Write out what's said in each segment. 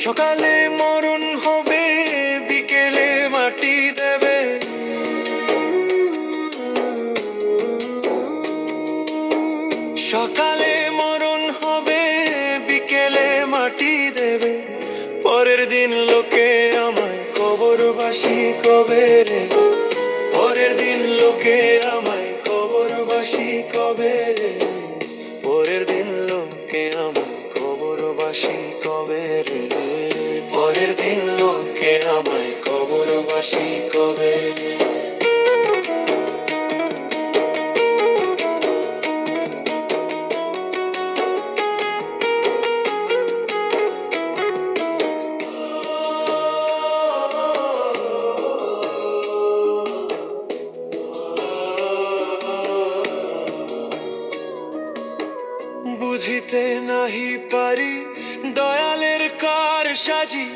সকালে মরণ হবে, বিকেলে মাটি দেবে। সকালে মরণ হবে, বিকেলে মাটি দেবে। পরের দিন লোকে আমায় কবরবাসী কবে রে? পরের দিন লোকে আমায় কবরবাসী কবে রে? পরের দিন লোকে আমায় কবরবাসী কবে রে? পরের দিন লোকে আমায় কবরবাসী কবে? বুঝিতে নাহি পারি দয়ালের কার সাজি,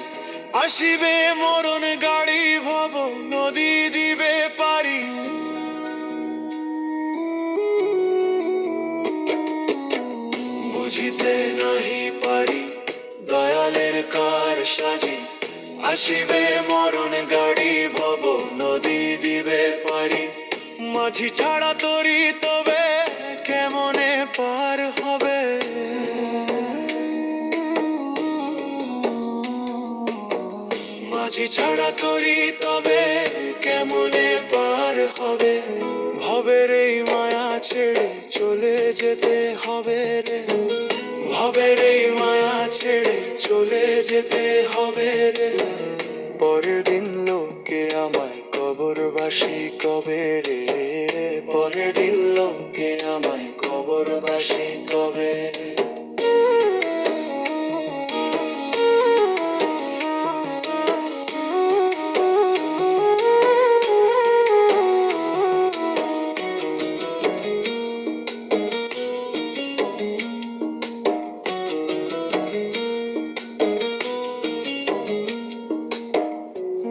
আসিবে মরণ গাড়ি ভব নদী দিবে পারি। বুঝিতে নাহি পারি দয়ালের কার সাজি, আসিবে মরণ গাড়ি ভব নদী দিবে পারি। মাঝি ছাড়া তরি তবে কেমনে পার হবে? মাঝি ছাড়া তরি তবে কেমনে পার হবে? ভবের এই মায়া ছেড়ে চলে যেতে হবে রে। ভবের এই মায়া ছেড়ে চলে যেতে হবে রে। পরের দিন লোকে আমায় কবরবাসী কবে রে? পরের দিন লোকে আমায় কবরবাসী কবে?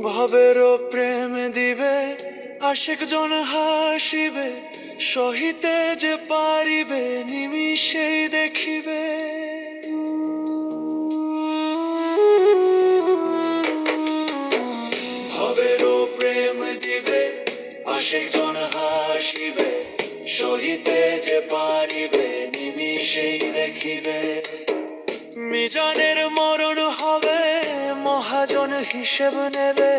ভবেরও প্রেম দিবে, আশিক জন হাসিবে, সহিতে যে পারিবে নিমিষেই দেখিবে। ভবেরও প্রেম দিবে, আশিক জন হাসিবে, সহিতে যে পারিবে নিমিষেই দেখিবে। মিজানের মরণ হবে, মহাজন হিসেব নেবে।